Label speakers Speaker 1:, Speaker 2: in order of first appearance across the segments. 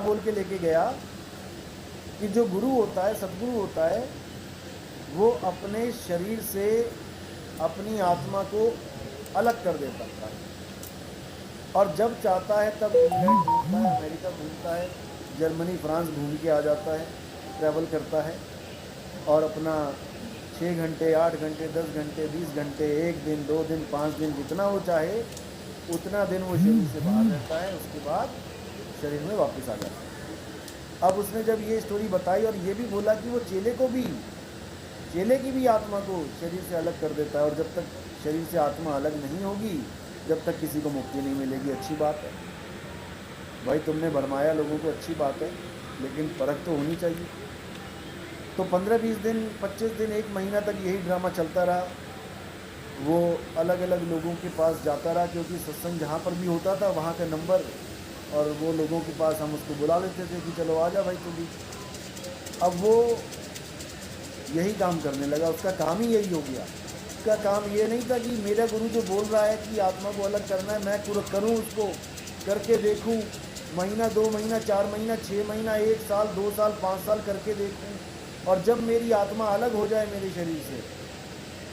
Speaker 1: बोल के लेके गया कि जो गुरु होता है, सतगुरु होता है, वो अपने शरीर से अपनी आत्मा को अलग कर देता है और जब चाहता है तब इंग्लैंड घूमता है, अमेरिका घूमता है, जर्मनी फ्रांस घूम के आ जाता है, ट्रैवल करता है और अपना 6 घंटे 8 घंटे 10 घंटे 20 घंटे 1 दिन 2 दिन 5 दिन जितना वो चाहे उतना दिन वो शरीर से बाहर रहता है, उसके बाद शरीर में वापस आ जाता है। अब उसने जब ये स्टोरी बताई और ये भी बोला कि वो चेले की भी आत्मा को शरीर से अलग कर देता है और जब तक शरीर से आत्मा अलग नहीं होगी जब तक किसी को मुक्ति नहीं मिलेगी। अच्छी बात है भाई, तुमने भरमाया लोगों को, अच्छी बात है, लेकिन परख तो होनी चाहिए। तो 15-20 दिन 25 दिन 1 महीना तक यही ड्रामा चलता रहा। वो अलग अलग लोगों के पास जाता रहा क्योंकि सत्संग जहाँ पर भी होता था वहाँ का नंबर और वो लोगों के पास हम उसको बुला लेते थे कि चलो आ जा भाई तू भी। अब वो यही काम करने लगा, उसका काम ही यही हो गया। उसका काम ये नहीं था कि मेरा गुरु जो बोल रहा है कि आत्मा को अलग करना है मैं करूँ, उसको करके देखूँ, महीना 2 महीना 4 महीना 6 महीना 1 साल 2 साल 5 साल करके देखूँ और जब मेरी आत्मा अलग हो जाए मेरे शरीर से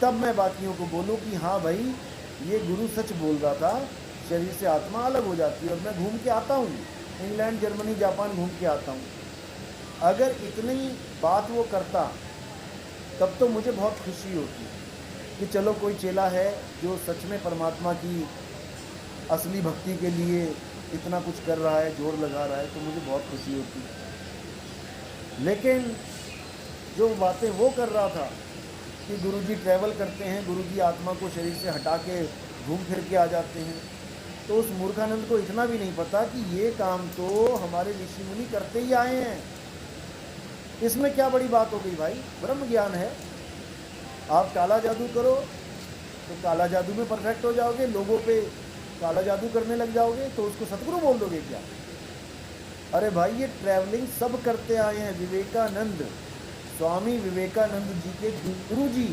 Speaker 1: तब मैं बाकियों को बोलूँ कि हाँ भाई ये गुरु सच बोल रहा था, शरीर से आत्मा अलग हो जाती है और मैं घूम के आता हूँ, इंग्लैंड जर्मनी जापान घूम के आता हूँ। अगर इतनी बात वो करता तब तो मुझे बहुत खुशी होती कि चलो कोई चेला है जो सच में परमात्मा की असली भक्ति के लिए इतना कुछ कर रहा है, जोर लगा रहा है, तो मुझे बहुत खुशी होती। लेकिन जो बातें वो कर रहा था कि गुरुजी ट्रैवल करते हैं, गुरुजी आत्मा को शरीर से हटा के घूम फिर के आ जाते हैं, तो उस मूर्खानंद को इतना भी नहीं पता कि ये काम तो हमारे ऋषि मुनि करते ही आए हैं। इसमें क्या बड़ी बात हो गई भाई, ब्रह्म ज्ञान है। आप काला जादू करो तो काला जादू में परफेक्ट हो जाओगे, लोगों पे काला जादू करने लग जाओगे तो उसको सतगुरु बोल दोगे क्या? अरे भाई ये ट्रैवलिंग सब करते आए हैं। विवेकानंद, स्वामी विवेकानंद जी के गुरु जी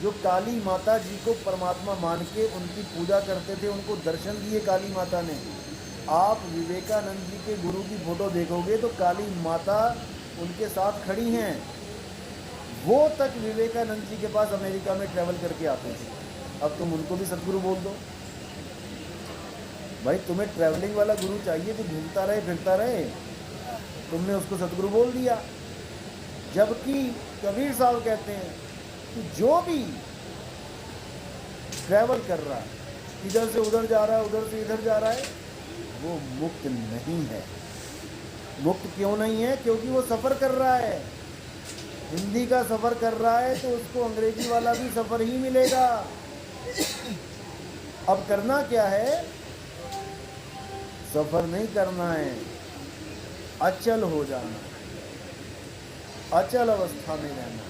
Speaker 1: जो काली माता जी को परमात्मा मान के उनकी पूजा करते थे, उनको दर्शन दिए काली माता ने। आप विवेकानंद जी के गुरु की फोटो देखोगे तो काली माता उनके साथ खड़ी हैं। वो तक विवेकानंद जी के पास अमेरिका में ट्रैवल करके आते थे। अब तुम उनको भी सतगुरु बोल दो। भाई तुम्हें ट्रैवलिंग वाला गुरु चाहिए तो घूमता रहे फिरता रहे, तुमने उसको सतगुरु बोल दिया। जबकि कबीर साहब कहते हैं कि जो भी ट्रैवल कर रहा है, इधर से उधर जा रहा है, उधर से इधर जा रहा है, वो मुक्त नहीं है। मुक्त क्यों नहीं है? क्योंकि वो सफ़र कर रहा है। हिंदी का सफ़र कर रहा है तो उसको अंग्रेजी वाला भी सफ़र ही मिलेगा। अब करना क्या है? सफ़र नहीं करना है, अचल हो जाना, अचल अवस्था में रहना।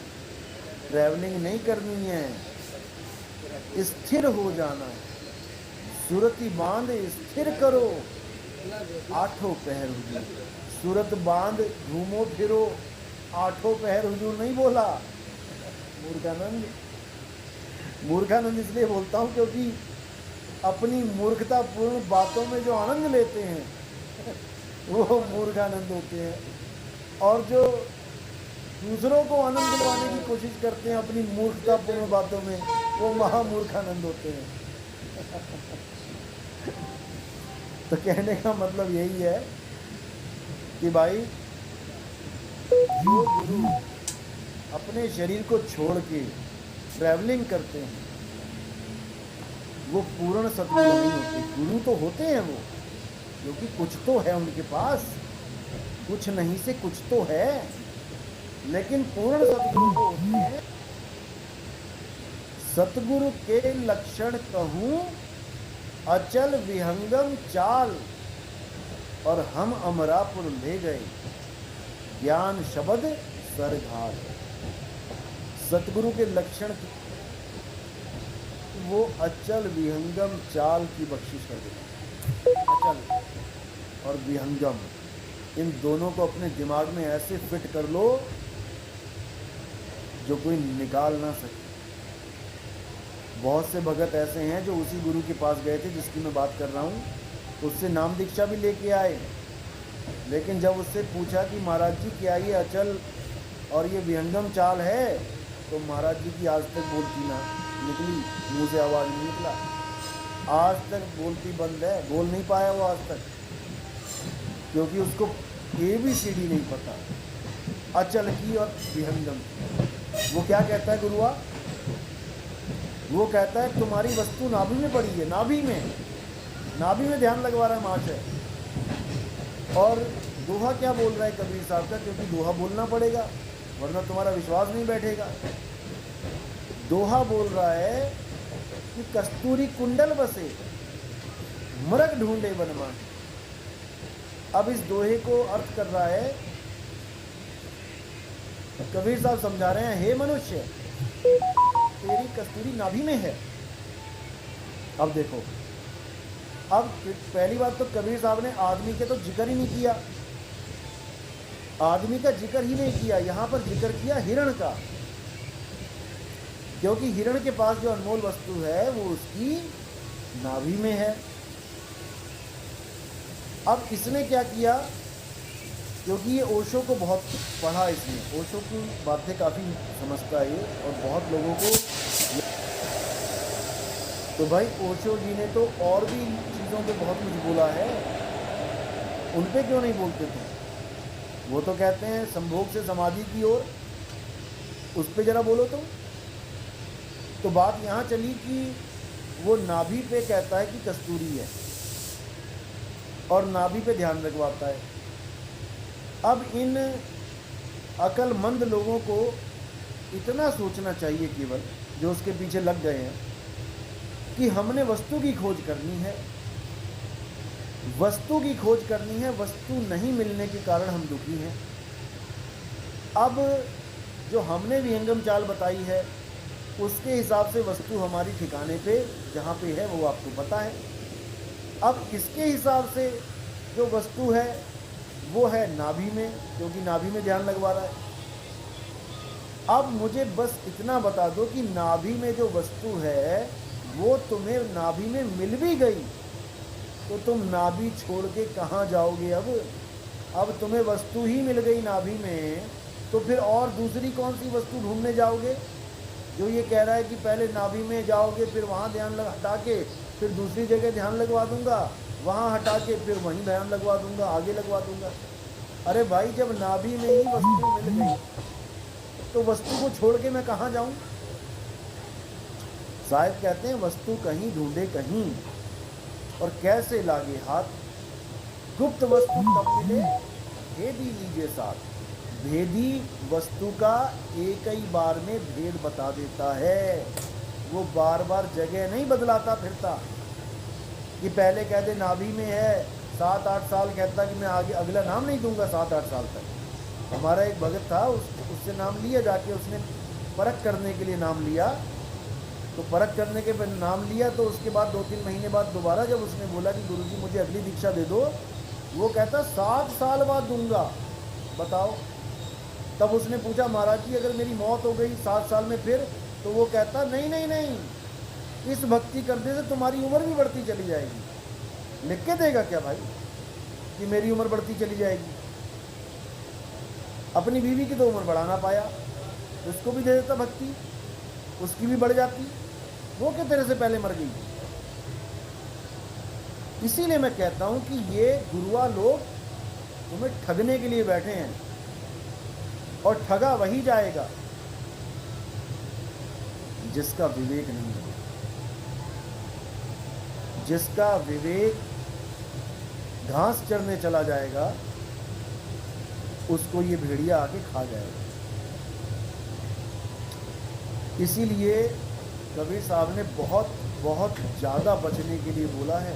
Speaker 1: ट्रैवलिंग नहीं करनी है, स्थिर हो जाना है। सूरती बांध स्थिर करो, 8 पहर हुजूर। सूरत बांध घूमो फिरो, 8 पहर हुजूर नहीं बोला। मूर्खानंद इसलिए बोलता हूँ क्योंकि अपनी मूर्खतापूर्ण बातों में जो आनंद लेते हैं वो मूर्खानंद होते हैं, और जो दूसरों को आनंद दिलवाने की कोशिश करते हैं अपनी मूर्खतापूर्ण बातों में, वो महामूर्खानंद होते हैं। तो कहने का मतलब यही है कि भाई जो गुरु अपने शरीर को छोड़ के ट्रैवलिंग करते हैं वो पूर्ण सतगुरु नहीं होते। गुरु तो होते हैं वो, क्योंकि कुछ तो है उनके पास, कुछ नहीं से कुछ तो है, लेकिन पूर्ण सतगुरु को होते हैं। सतगुरु के लक्षण कहूँ अचल विहंगम चाल, और हम अमरापुर ले गए ज्ञान शब्द सरघार। सतगुरु के लक्षण वो अचल विहंगम चाल की बख्शिश कर देते। अचल और विहंगम, इन दोनों को अपने दिमाग में ऐसे फिट कर लो जो कोई निकाल ना सके। बहुत से भगत ऐसे हैं जो उसी गुरु के पास गए थे जिसकी मैं बात कर रहा हूँ, उससे नाम दीक्षा भी लेके आए, लेकिन जब उससे पूछा कि महाराज जी क्या ये अचल और ये विहंगम चाल है, तो महाराज जी की आज तक बोलती ना निकली, मुंह से आवाज़ नहीं निकला। आज तक बोलती बंद है, बोल नहीं पाया वो आज तक, क्योंकि उसको ABCD नहीं पता अचल की और विहंगम की। वो क्या कहता है गुरुआ? वो कहता है तुम्हारी वस्तु नाभि में पड़ी है, नाभि में ध्यान लगवा रहा है महाशय। और दोहा क्या बोल रहा है कबीर साहब का? क्योंकि दोहा बोलना पड़ेगा वरना तुम्हारा विश्वास नहीं बैठेगा। दोहा बोल रहा है कि कस्तूरी कुंडल बसे मरक ढूंढे बनमान। अब इस दोहे को अर्थ कर रहा है कबीर साहब, समझा रहे हैं हे मनुष्य तेरी कस्तूरी नाभि में है। अब देखो, अब पहली बात तो कबीर साहब ने आदमी के तो जिक्र ही नहीं किया, आदमी का जिक्र ही नहीं किया, यहां पर जिक्र किया हिरण का, क्योंकि हिरण के पास जो अनमोल वस्तु है वो उसकी नाभि में है। अब इसने क्या किया, क्योंकि ये ओशो को बहुत पढ़ा, इसने ओशो की बातें काफ़ी समझता है ये, और बहुत लोगों को, तो भाई ओशो जी ने तो और भी चीज़ों पे बहुत कुछ बोला है, उन पे क्यों नहीं बोलते थे? वो तो कहते हैं संभोग से समाधि की ओर, उस पे जरा बोलो तो बात यहाँ चली कि वो नाभि पे कहता है कि कस्तूरी है और नाभि पे ध्यान रखवाता है। अब इन अक्लमंद लोगों को इतना सोचना चाहिए केवल, जो उसके पीछे लग गए हैं, कि हमने वस्तु की खोज करनी है, वस्तु की खोज करनी है, वस्तु नहीं मिलने के कारण हम दुखी हैं। अब जो हमने विहंगम चाल बताई है उसके हिसाब से वस्तु हमारी ठिकाने पे जहाँ पे है वो आपको पता है। अब इसके हिसाब से जो वस्तु है वो है नाभि में, क्योंकि नाभि में ध्यान लगवा रहा है। अब मुझे बस इतना बता दो कि नाभि में जो वस्तु है वो तुम्हें नाभि में मिल भी गई तो तुम नाभि छोड़ के कहाँ जाओगे? अब तुम्हें वस्तु ही मिल गई नाभि में, तो फिर और दूसरी कौन सी वस्तु ढूंढने जाओगे? जो ये कह रहा है कि पहले नाभि में जाओगे, फिर वहाँ ध्यान हटा के फिर दूसरी जगह ध्यान लगवा दूंगा, वहाँ हटा के फिर वहीं ध्यान लगवा दूंगा, आगे लगवा दूंगा। अरे भाई, जब नाभि में ही वस्तु मिल गई तो वस्तु को छोड़ के मैं कहाँ जाऊँ? शायद कहते हैं वस्तु कहीं ढूंढे कहीं और कैसे लागे हाथ, गुप्त वस्तु तब मिले भेदी लीजिए साथ। भेदी वस्तु का एक ही बार में भेद बता देता है, वो बार बार जगह नहीं बदलाता फिरता कि पहले कह दे नाभि में है, 7-8 साल कहता कि मैं आगे अगला नाम नहीं दूंगा 7-8 साल तक। हमारा एक भगत था, उससे नाम लिया जाके, उसने परख करने के लिए नाम लिया, तो परख करने के नाम लिया तो उसके बाद 2-3 महीने बाद दोबारा जब उसने बोला कि गुरुजी मुझे अगली दीक्षा दे दो, वो कहता 7 साल बाद दूंगा। बताओ। तब उसने पूछा महाराज जी अगर मेरी मौत हो गई 7 साल में फिर? तो वो कहता नहीं नहीं नहीं, इस भक्ति करने से तुम्हारी उम्र भी बढ़ती चली जाएगी। लिख के देगा क्या भाई कि मेरी उम्र बढ़ती चली जाएगी? अपनी बीवी की तो उम्र बढ़ा ना पाया, उसको भी दे देता भक्ति, उसकी भी बढ़ जाती, वो क्या तेरे से पहले मर गई? इसीलिए मैं कहता हूं कि ये गुरुआ लोग तुम्हें ठगने के लिए बैठे हैं, और ठगा वही जाएगा जिसका विवेक नहीं है। जिसका विवेक घास चरने चला जाएगा उसको ये भेड़िया आके खा जाएगा। इसीलिए कबीर साहब ने बहुत बहुत ज़्यादा बचने के लिए बोला है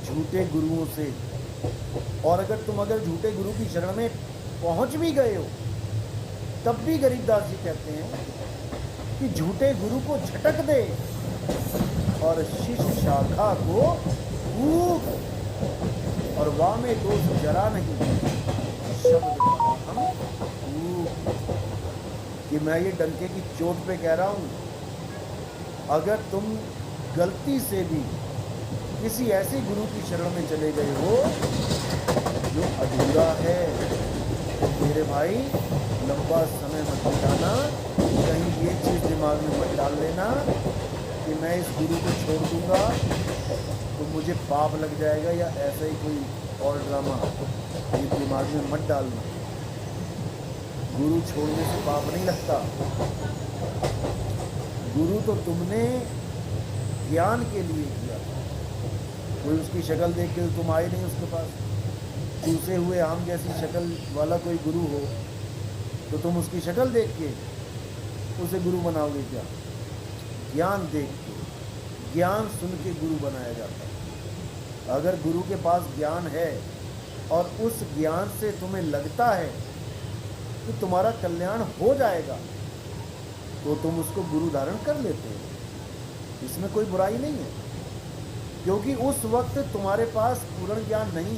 Speaker 1: झूठे गुरुओं से। और अगर झूठे गुरु की शरण में पहुंच भी गए हो तब भी गरीबदास जी कहते हैं कि झूठे गुरु को झटक दे और शिष्य शाखा को कूट, और वामे दोष जरा नहीं शब्द हम कूट। कि मैं ये डंके की चोट पे कह रहा हूं, अगर तुम गलती से भी किसी ऐसे गुरु की शरण में चले गए हो जो अधूरा है। तो मेरे भाई लंबा समय मत बिताना, कहीं ये चीज़ दिमाग में मत डाल लेना कि मैं इस गुरु को छोड़ दूंगा तो मुझे पाप लग जाएगा, या ऐसा ही कोई और ड्रामा ये दिमाग में मत डालना। गुरु छोड़ने से पाप नहीं लगता। गुरु तो तुमने ज्ञान के लिए किया। कोई उसकी शक्ल देख के तुम आए नहीं उसके पास। चूसे हुए आम जैसी शक्ल वाला कोई गुरु हो तो तुम उसकी शक्ल देख के उसे गुरु बनाओगे क्या? ज्ञान देख के, ज्ञान सुन के गुरु बनाया जाता है। अगर गुरु के पास ज्ञान है और उस ज्ञान से तुम्हें लगता है कि तुम्हारा कल्याण हो जाएगा तो तुम उसको गुरु धारण कर लेते हो। इसमें कोई बुराई नहीं है, क्योंकि उस वक्त तुम्हारे पास पूर्ण ज्ञान नहीं